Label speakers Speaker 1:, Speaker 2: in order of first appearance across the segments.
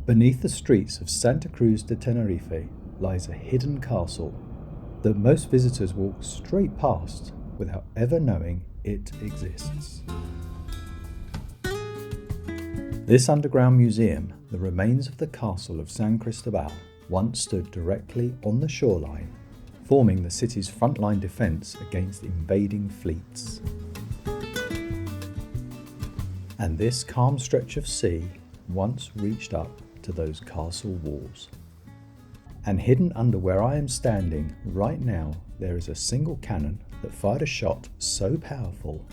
Speaker 1: Beneath the streets of Santa Cruz de Tenerife lies a hidden castle that most visitors walk straight past without ever knowing it exists. This underground museum, the remains of the castle of San Cristobal, once stood directly on the shoreline, forming the city's frontline defence against invading fleets. And this calm stretch of sea once reached up to those castle walls. And hidden under where I am standing right now, there is a single cannon that fired a shot so powerful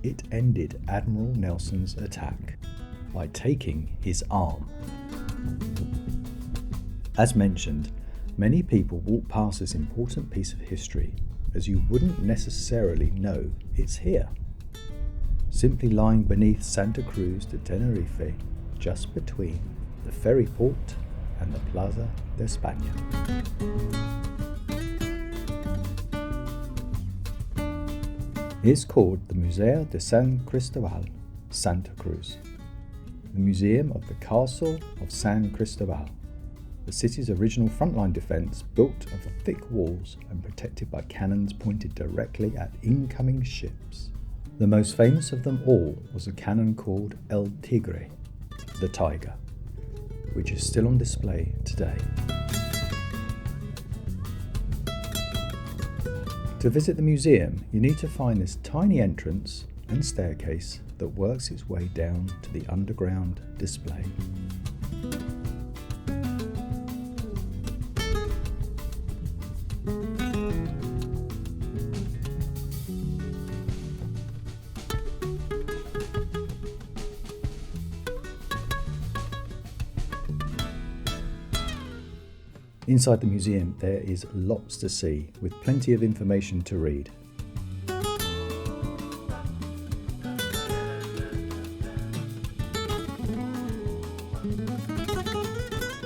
Speaker 1: it ended Admiral Nelson's attack by taking his arm. As mentioned, many people walk past this important piece of history as you wouldn't necessarily know it's here, simply lying beneath Santa Cruz de Tenerife, just between the ferry port and the Plaza de España. It's called the Museo de San Cristobal, Santa Cruz, the museum of the Castle of San Cristobal, the city's original frontline defence built of thick walls and protected by cannons pointed directly at incoming ships. The most famous of them all was a cannon called El Tigre, the Tiger, which is still on display today. To visit the museum, you need to find this tiny entrance and staircase that works its way down to the underground display. Inside the museum there is lots to see, with plenty of information to read.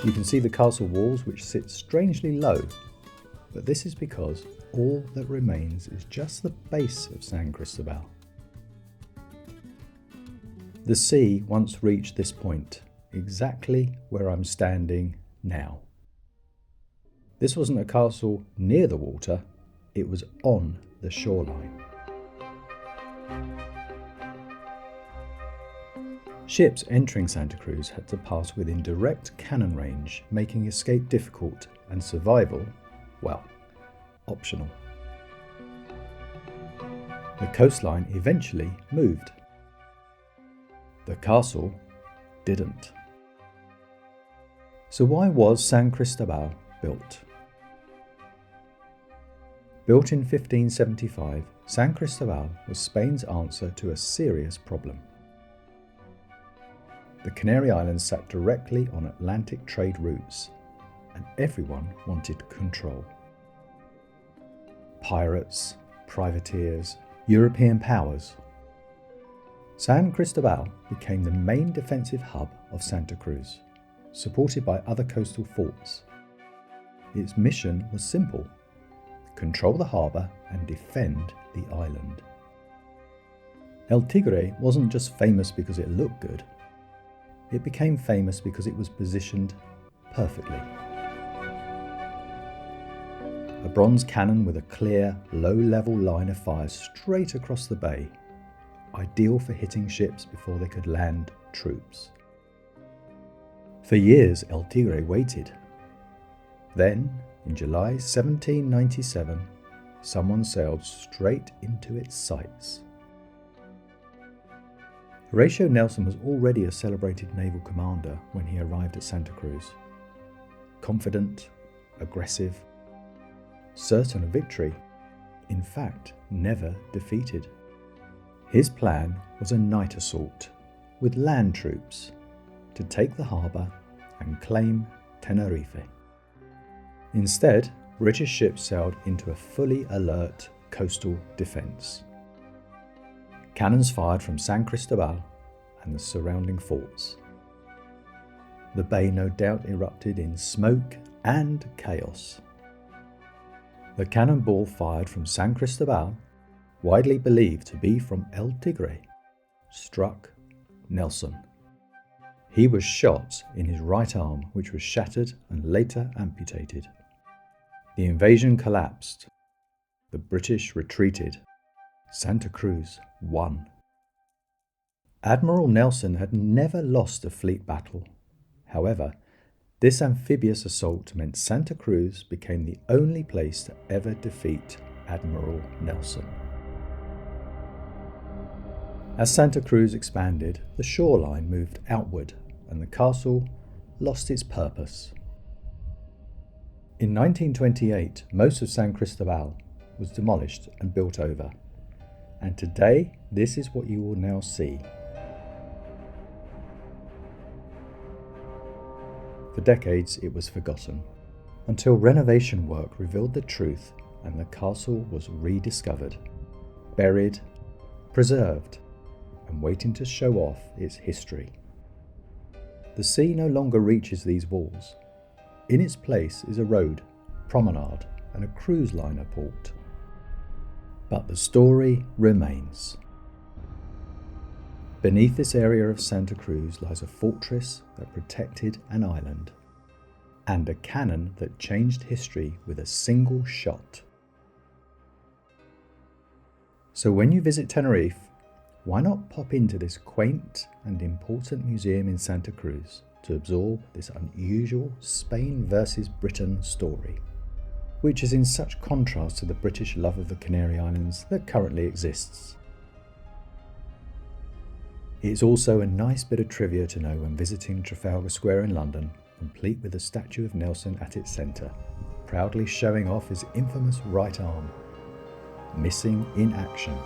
Speaker 1: You can see the castle walls, which sit strangely low, but this is because all that remains is just the base of San Cristobal. The sea once reached this point, exactly where I'm standing now. This wasn't a castle near the water, it was on the shoreline. Ships entering Santa Cruz had to pass within direct cannon range, making escape difficult and survival, well, optional. The coastline eventually moved. The castle didn't. So why was San Cristobal built? Built in 1575, San Cristobal was Spain's answer to a serious problem. The Canary Islands sat directly on Atlantic trade routes, and everyone wanted control. Pirates, privateers, European powers. San Cristobal became the main defensive hub of Santa Cruz, supported by other coastal forts. Its mission was simple: control the harbour and defend the island. El Tigre wasn't just famous because it looked good. It became famous because it was positioned perfectly. A bronze cannon with a clear, low-level line of fire straight across the bay, ideal for hitting ships before they could land troops. For years, El Tigre waited. Then, in July 1797, someone sailed straight into its sights. Horatio Nelson was already a celebrated naval commander when he arrived at Santa Cruz. Confident, aggressive, certain of victory, in fact, never defeated. His plan was a night assault with land troops to take the harbour and claim Tenerife. Instead, British ships sailed into a fully alert coastal defence. Cannons fired from San Cristobal and the surrounding forts. The bay no doubt erupted in smoke and chaos. The cannonball fired from San Cristobal, widely believed to be from El Tigre, struck Nelson. He was shot in his right arm, which was shattered and later amputated. The invasion collapsed. The British retreated. Santa Cruz won. Admiral Nelson had never lost a fleet battle. However, this amphibious assault meant Santa Cruz became the only place to ever defeat Admiral Nelson. As Santa Cruz expanded, the shoreline moved outward and the castle lost its purpose. In 1928, most of San Cristobal was demolished and built over, and today this is what you will now see. For decades it was forgotten, until renovation work revealed the truth and the castle was rediscovered, buried, preserved, and waiting to show off its history. The sea no longer reaches these walls. In its place is a road, promenade, and a cruise liner port. But the story remains. Beneath this area of Santa Cruz lies a fortress that protected an island, and a cannon that changed history with a single shot. So when you visit Tenerife, why not pop into this quaint and important museum in Santa Cruz to absorb this unusual Spain versus Britain story, which is in such contrast to the British love of the Canary Islands that currently exists. It is also a nice bit of trivia to know when visiting Trafalgar Square in London, complete with the statue of Nelson at its centre, proudly showing off his infamous right arm, missing in action.